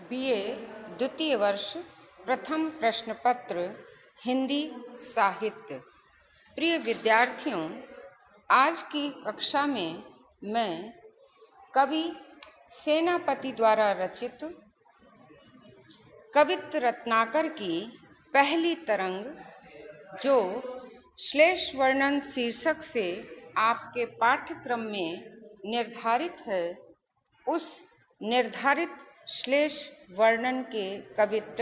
BA द्वितीय वर्ष प्रथम प्रश्न पत्र हिंदी साहित्य। प्रिय विद्यार्थियों, आज की कक्षा में मैं कवि सेनापति द्वारा रचित कवित्त रत्नाकर की पहली तरंग, जो श्लेष वर्णन शीर्षक से आपके पाठ्यक्रम में निर्धारित है, उस निर्धारित श्लेष वर्णन के कवित्त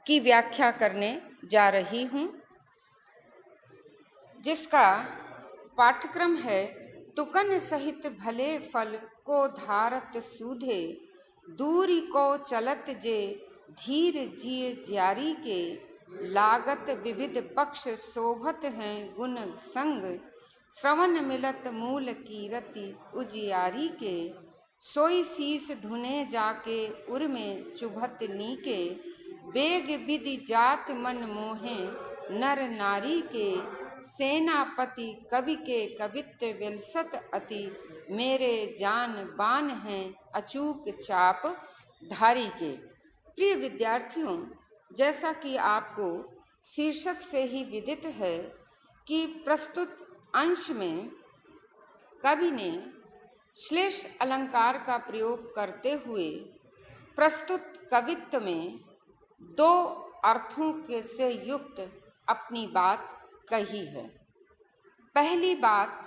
की व्याख्या करने जा रही हूँ, जिसका पाठ्यक्रम है तुकन सहित भले फल को धारत सूधे, दूरी को चलत जे धीर जिय जारी के, लागत विविध पक्ष शोभत हैं गुण संग, श्रवण मिलत मूल कीरति उजियारी के, सोई शीस धुने जाके उर में चुभत नीके, बेग विधि जात मन मोहे नर नारी के, सेनापति कवि के कवित्त विलसत अति, मेरे जान बान हैं अचूक चाप धारी के। प्रिय विद्यार्थियों, जैसा कि आपको शीर्षक से ही विदित है कि प्रस्तुत अंश में कवि ने श्लेष अलंकार का प्रयोग करते हुए प्रस्तुत कवित्त में दो अर्थों के से युक्त अपनी बात कही है। पहली बात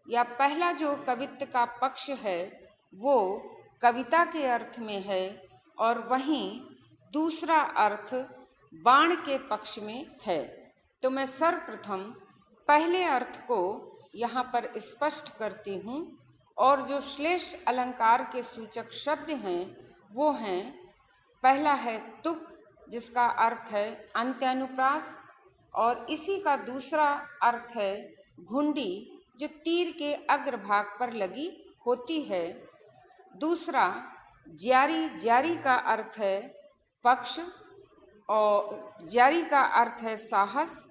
या पहला जो कवित्त का पक्ष है वो कविता के अर्थ में है, और वहीं दूसरा अर्थ बाण के पक्ष में है। तो मैं सर्वप्रथम पहले अर्थ को यहाँ पर स्पष्ट करती हूँ, और जो श्लेष अलंकार के सूचक शब्द हैं वो हैं, पहला है तुक, जिसका अर्थ है अंत्यानुप्रास, और इसी का दूसरा अर्थ है घुंडी, जो तीर के अग्रभाग पर लगी होती है। दूसरा ज्यारी, ज्यारी का अर्थ है पक्ष, और ज्यारी का अर्थ है साहस,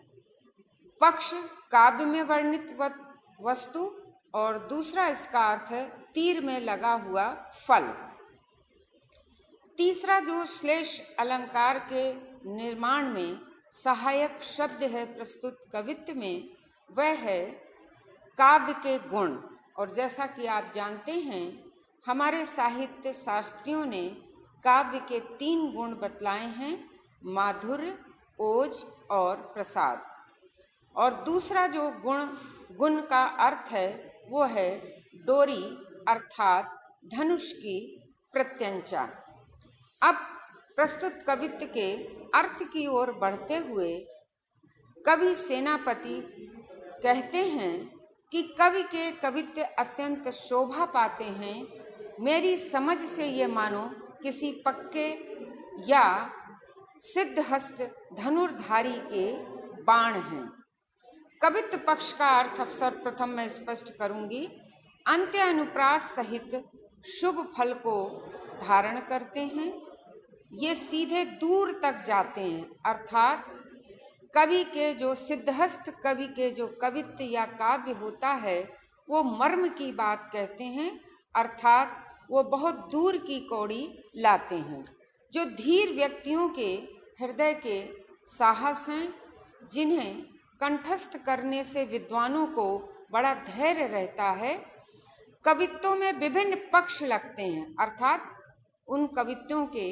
पक्ष काव्य में वर्णित वस्तु, और दूसरा इसका अर्थ है तीर में लगा हुआ फल। तीसरा जो श्लेष अलंकार के निर्माण में सहायक शब्द है प्रस्तुत कवित्त में, वह है काव्य के गुण। और जैसा कि आप जानते हैं, हमारे साहित्य शास्त्रियों ने काव्य के 3 गुण बतलाए हैं, माधुर्य, ओज और प्रसाद। और दूसरा जो गुण का अर्थ है वो है डोरी, अर्थात धनुष की प्रत्यंचा। अब प्रस्तुत कवित्त के अर्थ की ओर बढ़ते हुए कवि सेनापति कहते हैं कि कवि के कवित्त अत्यंत शोभा पाते हैं। मेरी समझ से ये मानो किसी पक्के या सिद्धहस्त धनुर्धारी के बाण हैं। कवित्त पक्ष का अर्थ अब सर्वप्रथम मैं स्पष्ट करूंगी। अंत्य अनुप्रास सहित शुभ फल को धारण करते हैं, ये सीधे दूर तक जाते हैं, अर्थात कवि के जो सिद्धहस्त कवि के जो कवित्त या काव्य होता है वो मर्म की बात कहते हैं, अर्थात वो बहुत दूर की कौड़ी लाते हैं। जो धीर व्यक्तियों के हृदय के साहस हैं, जिन्हें कंठस्थ करने से विद्वानों को बड़ा धैर्य रहता है। कवित्तों में विभिन्न पक्ष लगते हैं, अर्थात उन कवित्तों के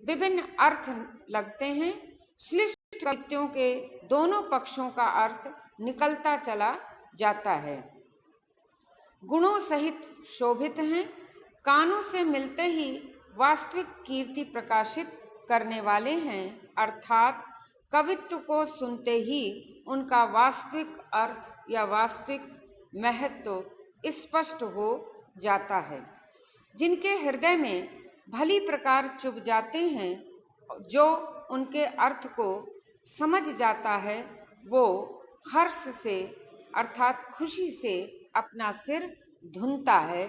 विभिन्न अर्थ लगते हैं। श्लिष्ट कवित्तों के दोनों पक्षों का अर्थ निकलता चला जाता है। गुणों सहित शोभित हैं, कानों से मिलते ही वास्तविक कीर्ति प्रकाशित करने वाले हैं, अर्थात कवित्व को सुनते ही उनका वास्तविक अर्थ या वास्तविक महत्व स्पष्ट हो जाता है। जिनके हृदय में भली प्रकार चुभ जाते हैं, जो उनके अर्थ को समझ जाता है, वो हर्ष से अर्थात खुशी से अपना सिर धुनता है,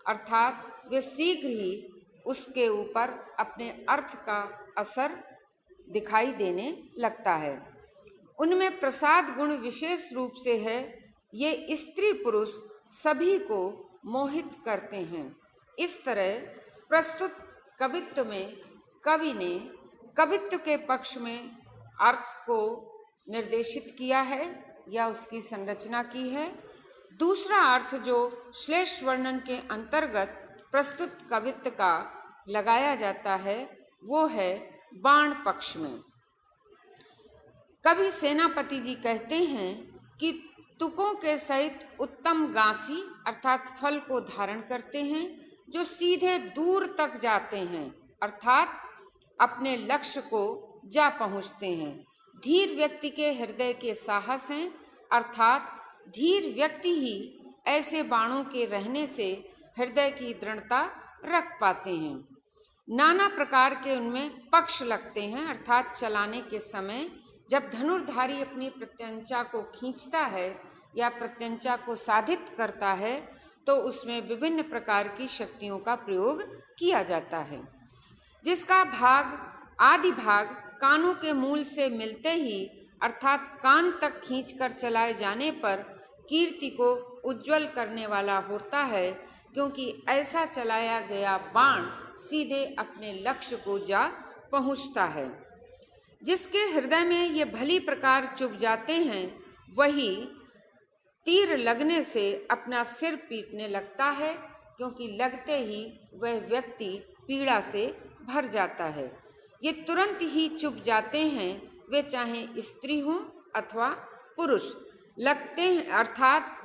अर्थात वे शीघ्र ही उसके ऊपर अपने अर्थ का असर दिखाई देने लगता है। उनमें प्रसाद गुण विशेष रूप से है, ये स्त्री पुरुष सभी को मोहित करते हैं। इस तरह प्रस्तुत कवित्व में कवि ने कवित्व के पक्ष में अर्थ को निर्देशित किया है या उसकी संरचना की है। दूसरा अर्थ जो श्लेष वर्णन के अंतर्गत प्रस्तुत कवित्व का लगाया जाता है वो है बाण पक्ष में। कवि सेनापति जी कहते हैं कि तुकों के सहित उत्तम गांसी अर्थात फल को धारण करते हैं जो सीधे दूर तक जाते हैं अर्थात अपने लक्ष्य को जा पहुँचते हैं। धीर व्यक्ति के हृदय के साहस हैं अर्थात धीर व्यक्ति ही ऐसे बाणों के रहने से हृदय की दृढ़ता रख पाते हैं। नाना प्रकार के उनमें पक्ष लगते हैं अर्थात चलाने के समय जब धनुर्धारी अपनी प्रत्यंचा को खींचता है या प्रत्यंचा को साधित करता है तो उसमें विभिन्न प्रकार की शक्तियों का प्रयोग किया जाता है, जिसका भाग आदि भाग कानों के मूल से मिलते ही अर्थात कान तक खींचकर चलाए जाने पर कीर्ति को उज्जवल करने वाला होता है, क्योंकि ऐसा चलाया गया बाण सीधे अपने लक्ष्य को जा पहुंचता है। जिसके हृदय में ये भली प्रकार चुभ जाते हैं वही तीर लगने से अपना सिर पीटने लगता है, क्योंकि लगते ही वह व्यक्ति पीड़ा से भर जाता है। ये तुरंत ही चुभ जाते हैं, वे चाहे स्त्री हों अथवा पुरुष लगते हैं अर्थात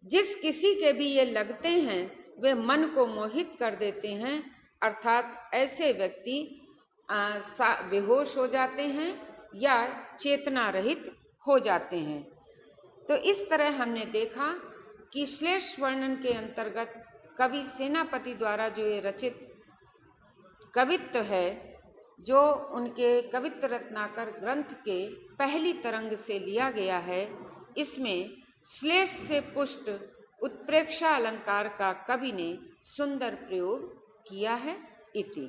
जिस किसी के भी ये लगते हैं वे मन को मोहित कर देते हैं अर्थात ऐसे व्यक्ति बेहोश हो जाते हैं या चेतना रहित हो जाते हैं। तो इस तरह हमने देखा कि श्लेष वर्णन के अंतर्गत कवि सेनापति द्वारा जो ये रचित कवित्व है जो उनके कवित्व रत्नाकर ग्रंथ के पहली तरंग से लिया गया है, इसमें श्लेष से पुष्ट उत्प्रेक्षा अलंकार का कवि ने सुंदर प्रयोग किया है। इति।